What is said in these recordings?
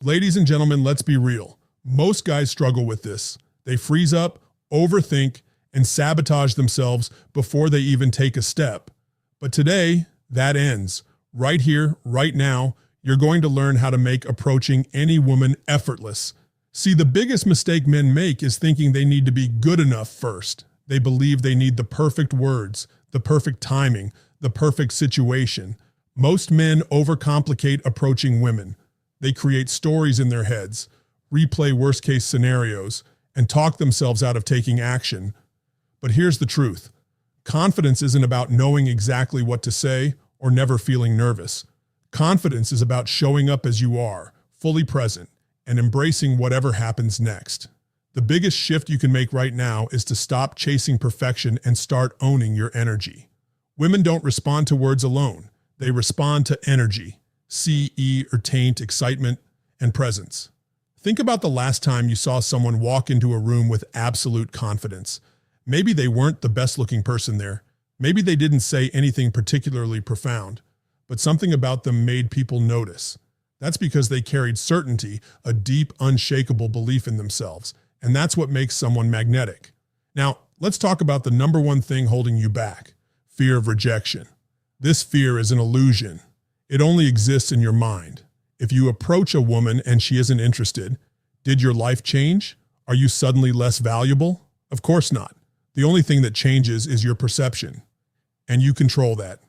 Ladies and gentlemen, let's be real. Most guys struggle with this. They freeze up, overthink, and sabotage themselves before they even take a step. But today, that ends. Right here, right now, you're going to learn how to make approaching any woman effortless. See, the biggest mistake men make is thinking they need to be good enough first. They believe they need the perfect words, the perfect timing, the perfect situation. Most men overcomplicate approaching women. They create stories in their heads, replay worst-case scenarios, and talk themselves out of taking action. But here's the truth. Confidence isn't about knowing exactly what to say or never feeling nervous. Confidence is about showing up as you are, fully present, and embracing whatever happens next. The biggest shift you can make right now is to stop chasing perfection and start owning your energy. Women don't respond to words alone. They respond to energy. C-E or taint, excitement, and presence. Think about the last time you saw someone walk into a room with absolute confidence. Maybe they weren't the best looking person there. Maybe they didn't say anything particularly profound, but something about them made people notice. That's because they carried certainty, a deep, unshakable belief in themselves, and that's what makes someone magnetic. Now, let's talk about the number one thing holding you back: fear of rejection. This fear is an illusion. It only exists in your mind. If you approach a woman and she isn't interested, did your life change? Are you suddenly less valuable? Of course not. The only thing that changes is your perception, and you control that.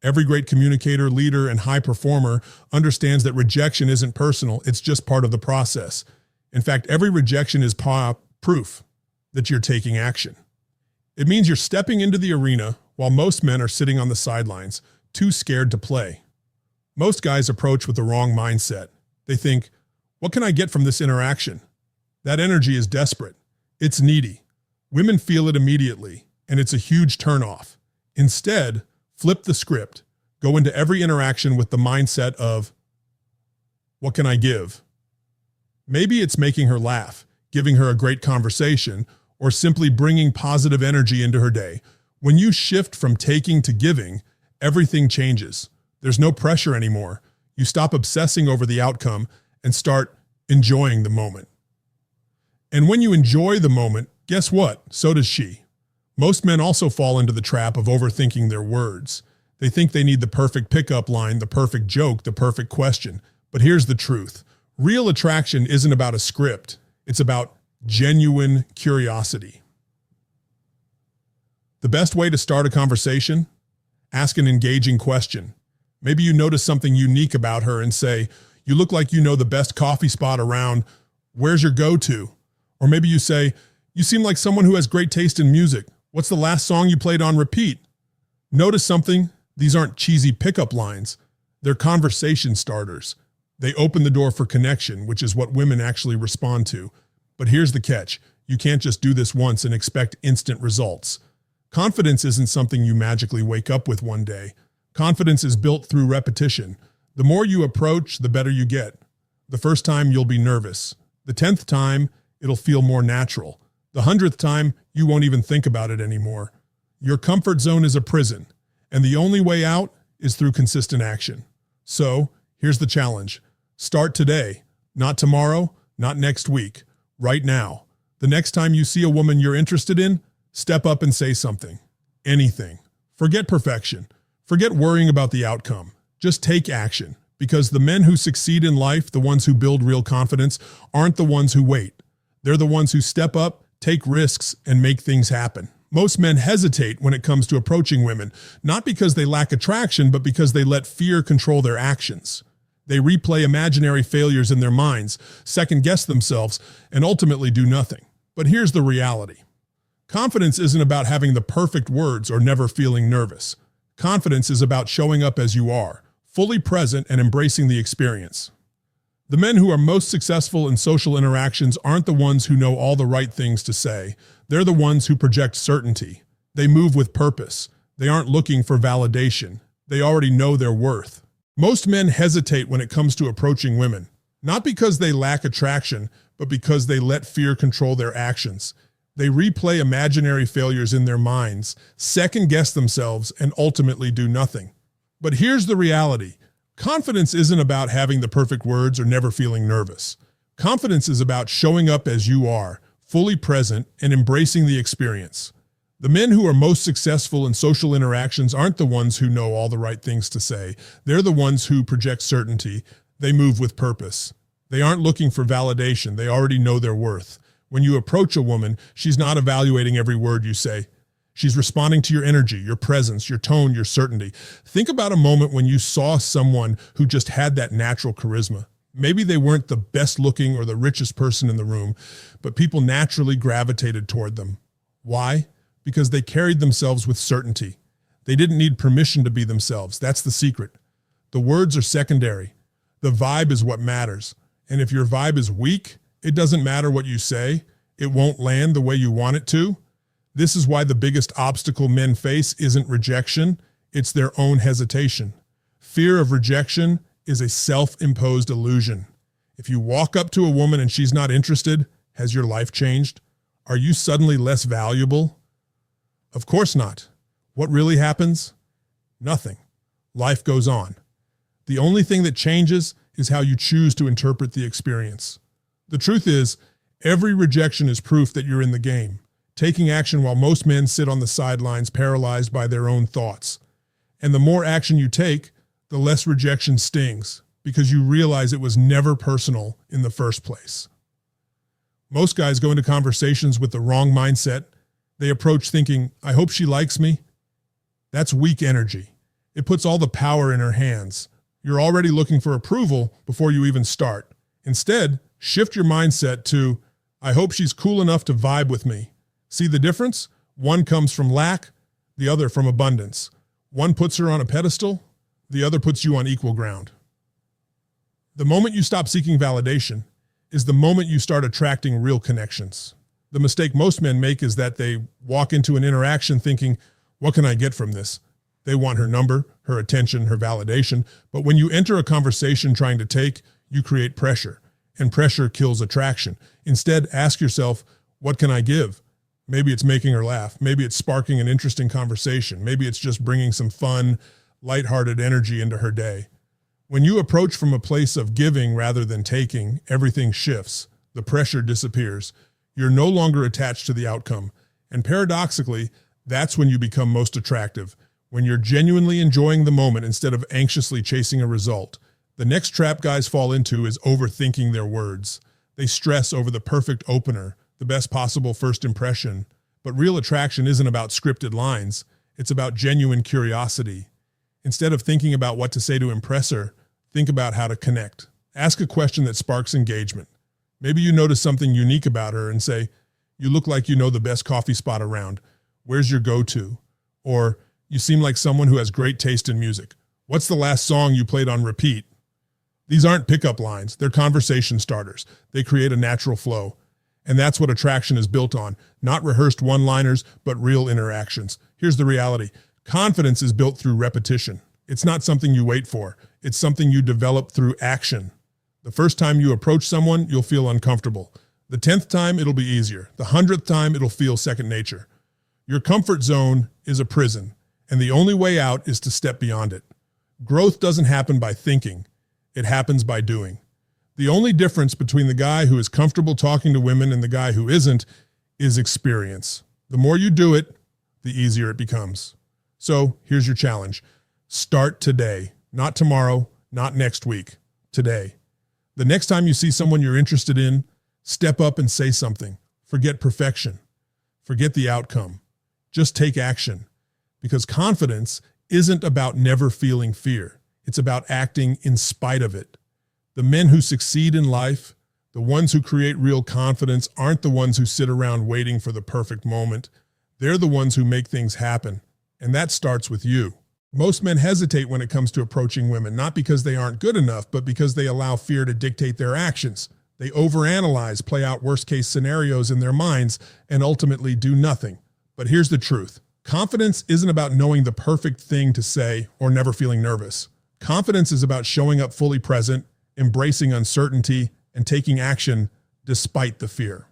Every great communicator, leader, and high performer understands that rejection isn't personal, it's just part of the process. In fact, every rejection is proof that you're taking action. It means you're stepping into the arena while most men are sitting on the sidelines, too scared to play. Most guys approach with the wrong mindset. They think, what can I get from this interaction? That energy is desperate. It's needy. Women feel it immediately, and it's a huge turnoff. Instead, flip the script. Go into every interaction with the mindset of, what can I give? Maybe it's making her laugh, giving her a great conversation, or simply bringing positive energy into her day. When you shift from taking to giving, everything changes. There's no pressure anymore. You stop obsessing over the outcome and start enjoying the moment. And when you enjoy the moment, guess what? So does she. Most men also fall into the trap of overthinking their words. They think they need the perfect pickup line, the perfect joke, the perfect question. But here's the truth. Real attraction isn't about a script. It's about genuine curiosity. The best way to start a conversation? Ask an engaging question. Maybe you notice something unique about her and say, you look like you know the best coffee spot around. Where's your go-to? Or maybe you say, you seem like someone who has great taste in music. What's the last song you played on repeat? Notice something? These aren't cheesy pickup lines. They're conversation starters. They open the door for connection, which is what women actually respond to. But here's the catch. You can't just do this once and expect instant results. Confidence isn't something you magically wake up with one day. Confidence is built through repetition. The more you approach, the better you get. The first time, you'll be nervous. The 10th time, it'll feel more natural. The 100th time, you won't even think about it anymore. Your comfort zone is a prison, and the only way out is through consistent action. So, here's the challenge. Start today, not tomorrow, not next week, right now. The next time you see a woman you're interested in, step up and say something. Anything. Forget perfection. Forget worrying about the outcome. Just take action, because the men who succeed in life, the ones who build real confidence, aren't the ones who wait. They're the ones who step up, take risks, and make things happen. Most men hesitate when it comes to approaching women, not because they lack attraction, but because they let fear control their actions. They replay imaginary failures in their minds, second-guess themselves, and ultimately do nothing. But here's the reality. Confidence isn't about having the perfect words or never feeling nervous. Confidence is about showing up as you are, fully present and embracing the experience. The men who are most successful in social interactions aren't the ones who know all the right things to say. They're the ones who project certainty. They move with purpose. They aren't looking for validation. They already know their worth. Most men hesitate when it comes to approaching women, not because they lack attraction, but because they let fear control their actions. They replay imaginary failures in their minds, second-guess themselves, and ultimately do nothing. But here's the reality. Confidence isn't about having the perfect words or never feeling nervous. Confidence is about showing up as you are, fully present, and embracing the experience. The men who are most successful in social interactions aren't the ones who know all the right things to say. They're the ones who project certainty. They move with purpose. They aren't looking for validation. They already know their worth. When you approach a woman, she's not evaluating every word you say. She's responding to your energy, your presence, your tone, your certainty. Think about a moment when you saw someone who just had that natural charisma. Maybe they weren't the best looking or the richest person in the room, but people naturally gravitated toward them. Why? Because they carried themselves with certainty. They didn't need permission to be themselves. That's the secret. The words are secondary. The vibe is what matters. And if your vibe is weak, it doesn't matter what you say. It won't land the way you want it to. This is why the biggest obstacle men face isn't rejection, it's their own hesitation. Fear of rejection is a self-imposed illusion. If you walk up to a woman and she's not interested, has your life changed? Are you suddenly less valuable? Of course not. What really happens? Nothing. Life goes on. The only thing that changes is how you choose to interpret the experience. The truth is, every rejection is proof that you're in the game, taking action while most men sit on the sidelines paralyzed by their own thoughts. And the more action you take, the less rejection stings, because you realize it was never personal in the first place. Most guys go into conversations with the wrong mindset. They approach thinking, I hope she likes me. That's weak energy. It puts all the power in her hands. You're already looking for approval before you even start. Instead, shift your mindset to, I hope she's cool enough to vibe with me. See the difference? One comes from lack, the other from abundance. One puts her on a pedestal, the other puts you on equal ground. The moment you stop seeking validation is the moment you start attracting real connections. The mistake most men make is that they walk into an interaction thinking, what can I get from this? They want her number, her attention, her validation. But when you enter a conversation trying to take, you create pressure, and pressure kills attraction. Instead, ask yourself, what can I give? Maybe it's making her laugh. Maybe it's sparking an interesting conversation. Maybe it's just bringing some fun, lighthearted energy into her day. When you approach from a place of giving rather than taking, everything shifts. The pressure disappears. You're no longer attached to the outcome. And paradoxically, that's when you become most attractive, when you're genuinely enjoying the moment instead of anxiously chasing a result. The next trap guys fall into is overthinking their words. They stress over the perfect opener, the best possible first impression. But real attraction isn't about scripted lines. It's about genuine curiosity. Instead of thinking about what to say to impress her, think about how to connect. Ask a question that sparks engagement. Maybe you notice something unique about her and say, you look like you know the best coffee spot around. Where's your go-to? Or, you seem like someone who has great taste in music. What's the last song you played on repeat? These aren't pickup lines. They're conversation starters. They create a natural flow. And that's what attraction is built on. Not rehearsed one-liners, but real interactions. Here's the reality. Confidence is built through repetition. It's not something you wait for. It's something you develop through action. The first time you approach someone, you'll feel uncomfortable. The 10th time, it'll be easier. The 100th time, it'll feel second nature. Your comfort zone is a prison, and the only way out is to step beyond it. Growth doesn't happen by thinking. It happens by doing. The only difference between the guy who is comfortable talking to women and the guy who isn't is experience. The more you do it, the easier it becomes. So here's your challenge. Start today, not tomorrow, not next week, today. The next time you see someone you're interested in, step up and say something. Forget perfection. Forget the outcome. Just take action. Because confidence isn't about never feeling fear. It's about acting in spite of it. The men who succeed in life, the ones who create real confidence, aren't the ones who sit around waiting for the perfect moment. They're the ones who make things happen. And that starts with you. Most men hesitate when it comes to approaching women, not because they aren't good enough, but because they allow fear to dictate their actions. They overanalyze, play out worst-case scenarios in their minds, and ultimately do nothing. But here's the truth. Confidence isn't about knowing the perfect thing to say or never feeling nervous. Confidence is about showing up fully present, embracing uncertainty, and taking action despite the fear.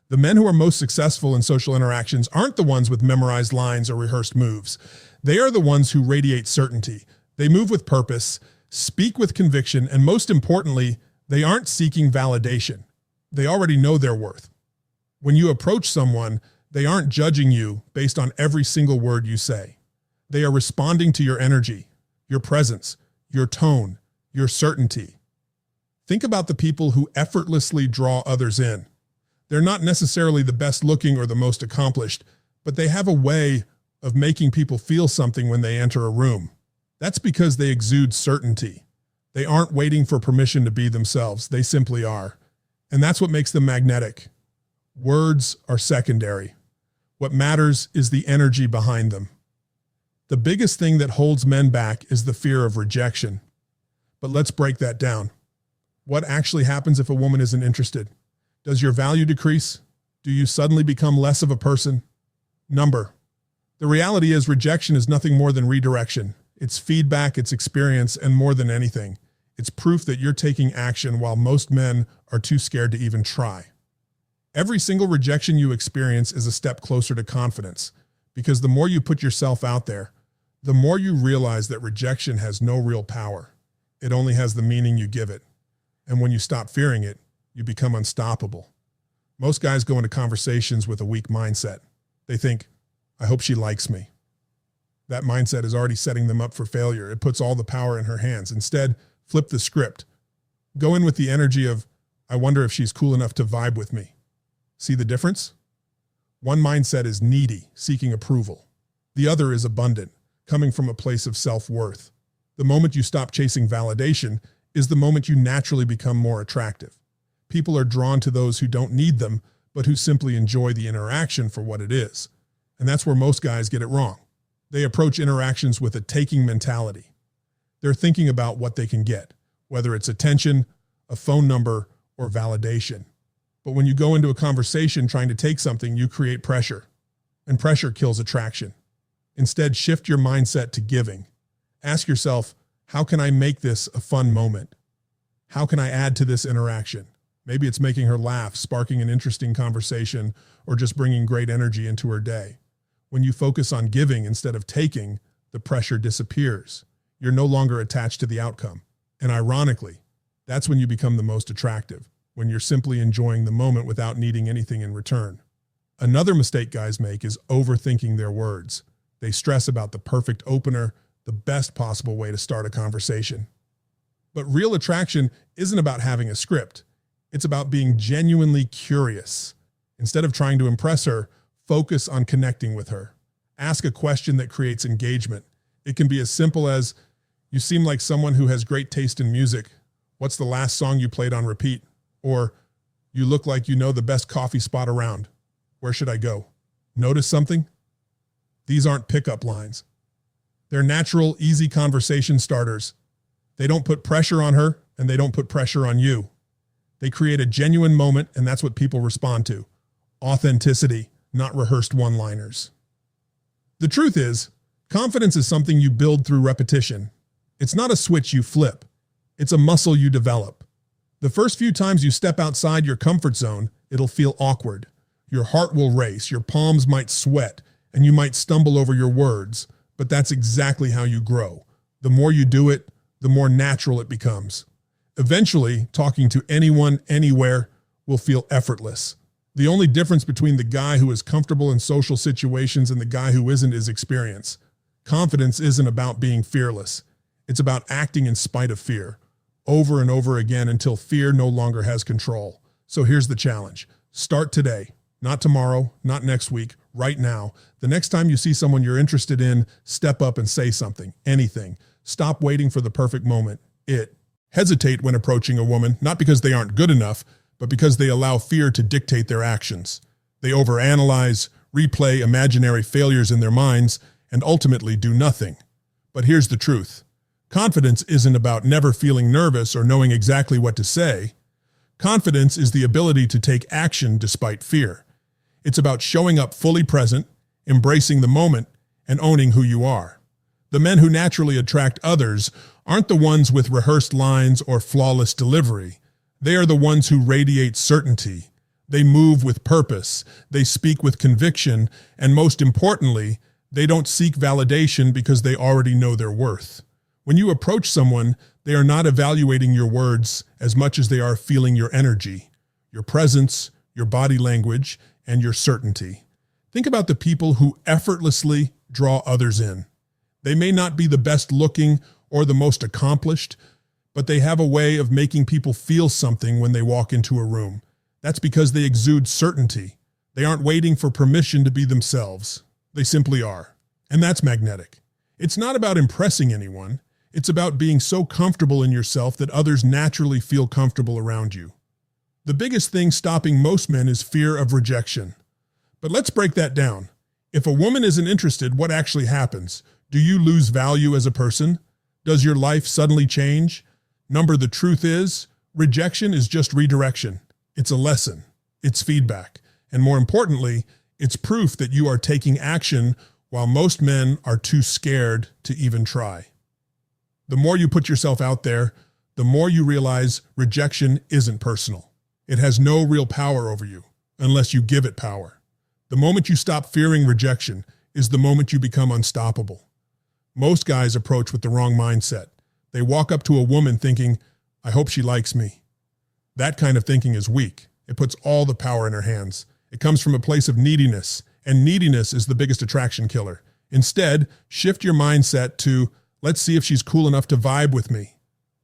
The men who are most successful in social interactions aren't the ones with memorized lines or rehearsed moves. They are the ones who radiate certainty. They move with purpose. speak with conviction, and most importantly, they aren't seeking validation. They already know their worth. When you approach someone, they aren't judging you based on every single word you say. They are responding to your energy, your presence, your tone, your certainty. Think about the people who effortlessly draw others in. They're not necessarily the best looking or the most accomplished, but they have a way of making people feel something when they enter a room. That's because they exude certainty. They aren't waiting for permission to be themselves. They simply are. And that's what makes them magnetic. Words are secondary. What matters is the energy behind them. The biggest thing that holds men back is the fear of rejection. But let's break that down. What actually happens if a woman isn't interested? Does your value decrease? Do you suddenly become less of a person? The reality is rejection is nothing more than redirection. It's feedback, it's experience, and more than anything, it's proof that you're taking action while most men are too scared to even try. Every single rejection you experience is a step closer to confidence, because the more you put yourself out there, the more you realize that rejection has no real power. It only has the meaning you give it. And when you stop fearing it, you become unstoppable. Most guys go into conversations with a weak mindset. They think, I hope she likes me. That mindset is already setting them up for failure. It puts all the power in her hands. Instead, flip the script. Go in with the energy of, I wonder if she's cool enough to vibe with me. See the difference? One mindset is needy, seeking approval. The other is abundant, coming from a place of self-worth. The moment you stop chasing validation is the moment you naturally become more attractive. People are drawn to those who don't need them, but who simply enjoy the interaction for what it is. And that's where most guys get it wrong. They approach interactions with a taking mentality. They're thinking about what they can get, whether it's attention, a phone number, or validation. But when you go into a conversation trying to take something, you create pressure, and pressure kills attraction. Instead, shift your mindset to giving. Ask yourself, how can I make this a fun moment? How can I add to this interaction? Maybe it's making her laugh, sparking an interesting conversation, or just bringing great energy into her day. When you focus on giving instead of taking, the pressure disappears. You're no longer attached to the outcome. And ironically, that's when you become the most attractive, when you're simply enjoying the moment without needing anything in return. Another mistake guys make is overthinking their words. They stress about the perfect opener, the best possible way to start a conversation. But real attraction isn't about having a script. It's about being genuinely curious. Instead of trying to impress her, focus on connecting with her. Ask a question that creates engagement. It can be as simple as, you seem like someone who has great taste in music. What's the last song you played on repeat? Or, you look like you know the best coffee spot around. Where should I go? Notice something? These aren't pickup lines. They're natural, easy conversation starters. They don't put pressure on her, and they don't put pressure on you. They create a genuine moment, and that's what people respond to. Authenticity, not rehearsed one-liners. The truth is, confidence is something you build through repetition. It's not a switch you flip. It's a muscle you develop. The first few times you step outside your comfort zone, it'll feel awkward. Your heart will race, your palms might sweat, and you might stumble over your words, but that's exactly how you grow. The more you do it, the more natural it becomes. Eventually, talking to anyone, anywhere, will feel effortless. The only difference between the guy who is comfortable in social situations and the guy who isn't is experience. Confidence isn't about being fearless. It's about acting in spite of fear, over and over again until fear no longer has control. So here's the challenge. Start today, not tomorrow, not next week, right now. The next time you see someone you're interested in, step up and say something, anything. Stop waiting for the perfect moment. Hesitate when approaching a woman, not because they aren't good enough, but because they allow fear to dictate their actions. They overanalyze, replay imaginary failures in their minds, and ultimately do nothing. But here's the truth. Confidence isn't about never feeling nervous or knowing exactly what to say. Confidence is the ability to take action despite fear. It's about showing up fully present, embracing the moment, and owning who you are. The men who naturally attract others aren't the ones with rehearsed lines or flawless delivery. They are the ones who radiate certainty. They move with purpose. They speak with conviction. And most importantly, they don't seek validation because they already know their worth. When you approach someone, They are not evaluating your words as much as they are feeling your energy, your presence, your body language, and your certainty. Think about the people who effortlessly draw others in. They may not be the best looking or the most accomplished, but they have a way of making people feel something when they walk into a room. That's because they exude certainty. They aren't waiting for permission to be themselves. They simply are. And that's magnetic. It's not about impressing anyone. It's about being so comfortable in yourself that others naturally feel comfortable around you. The biggest thing stopping most men is fear of rejection. But let's break that down. If a woman isn't interested, what actually happens? Do you lose value as a person? Does your life suddenly change? The truth is, rejection is just redirection. It's a lesson. It's feedback. And more importantly, it's proof that you are taking action while most men are too scared to even try. The more you put yourself out there, the more you realize rejection isn't personal. It has no real power over you unless you give it power. The moment you stop fearing rejection is the moment you become unstoppable. Most guys approach with the wrong mindset. They walk up to a woman thinking, I hope she likes me. That kind of thinking is weak. It puts all the power in her hands. It comes from a place of neediness, and neediness is the biggest attraction killer. Instead, shift your mindset to, let's see if she's cool enough to vibe with me.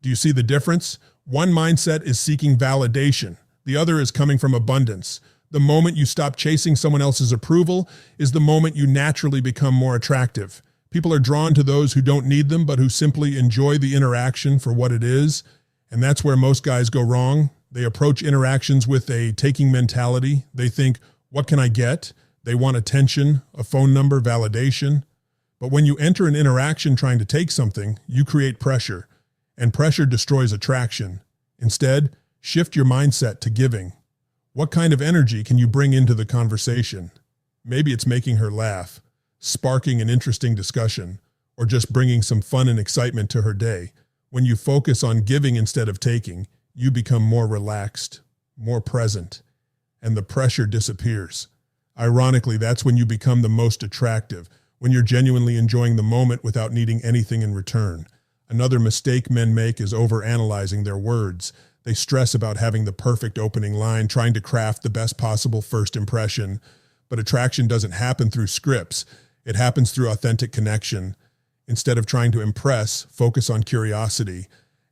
Do you see the difference? One mindset is seeking validation. The other is coming from abundance. The moment you stop chasing someone else's approval is the moment you naturally become more attractive. People are drawn to those who don't need them, but who simply enjoy the interaction for what it is. And that's where most guys go wrong. They approach interactions with a taking mentality. They think, what can I get? They want attention, a phone number, validation. But when you enter an interaction trying to take something, you create pressure, and pressure destroys attraction. Instead, shift your mindset to giving. What kind of energy can you bring into the conversation? Maybe it's making her laugh, sparking an interesting discussion, or just bringing some fun and excitement to her day. When you focus on giving instead of taking, you become more relaxed, more present, and the pressure disappears. Ironically, that's when you become the most attractive, when you're genuinely enjoying the moment without needing anything in return. Another mistake men make is overanalyzing their words. They stress about having the perfect opening line, trying to craft the best possible first impression. But attraction doesn't happen through scripts. It happens through authentic connection. Instead of trying to impress, focus on curiosity.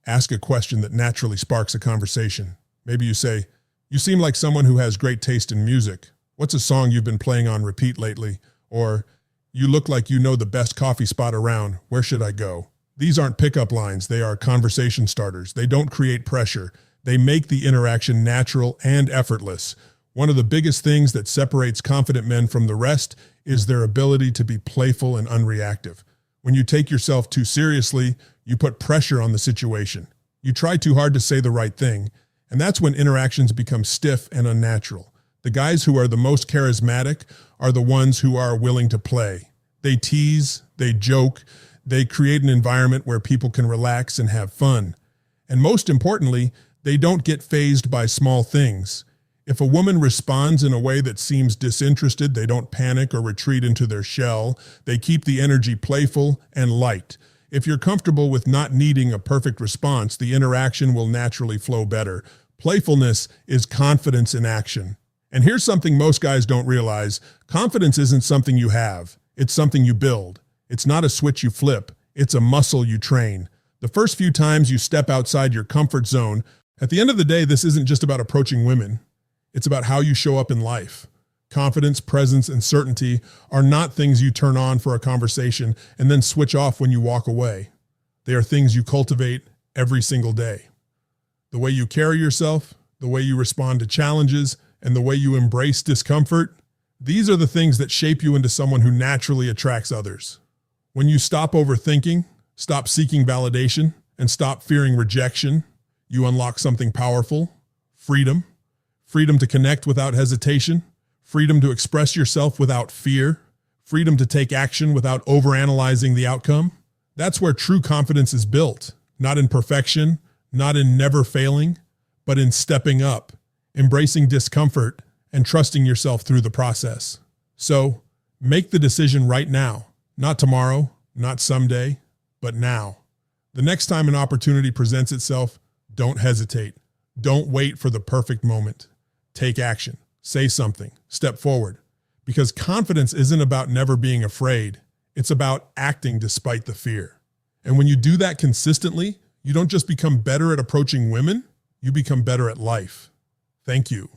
Ask a question that naturally sparks a conversation. Maybe you say, you seem like someone who has great taste in music. What's a song you've been playing on repeat lately? Or, you look like you know the best coffee spot around. Where should I go? These aren't pickup lines. They are conversation starters. They don't create pressure. They make the interaction natural and effortless. One of the biggest things that separates confident men from the rest is their ability to be playful and unreactive. When you take yourself too seriously, you put pressure on the situation. You try too hard to say the right thing, and that's when interactions become stiff and unnatural. The guys who are the most charismatic are the ones who are willing to play. They tease, they joke, they create an environment where people can relax and have fun. And most importantly, they don't get fazed by small things. If a woman responds in a way that seems disinterested, they don't panic or retreat into their shell. They keep the energy playful and light. If you're comfortable with not needing a perfect response, the interaction will naturally flow better. Playfulness is confidence in action. And here's something most guys don't realize. Confidence isn't something you have. It's something you build. It's not a switch you flip. It's a muscle you train. The first few times you step outside your comfort zone, at the end of the day, this isn't just about approaching women. It's about how you show up in life. Confidence, presence, and certainty are not things you turn on for a conversation and then switch off when you walk away. They are things you cultivate every single day. The way you carry yourself, the way you respond to challenges, and the way you embrace discomfort, these are the things that shape you into someone who naturally attracts others. When you stop overthinking, stop seeking validation, and stop fearing rejection, you unlock something powerful: freedom. Freedom to connect without hesitation, freedom to express yourself without fear, freedom to take action without overanalyzing the outcome. That's where true confidence is built, not in perfection, not in never failing, but in stepping up, embracing discomfort, and trusting yourself through the process. So, make the decision right now, not tomorrow, not someday, but now. The next time an opportunity presents itself, don't hesitate. Don't wait for the perfect moment. Take action. Say something. Step forward. Because confidence isn't about never being afraid. It's about acting despite the fear. And when you do that consistently, you don't just become better at approaching women, you become better at life. Thank you.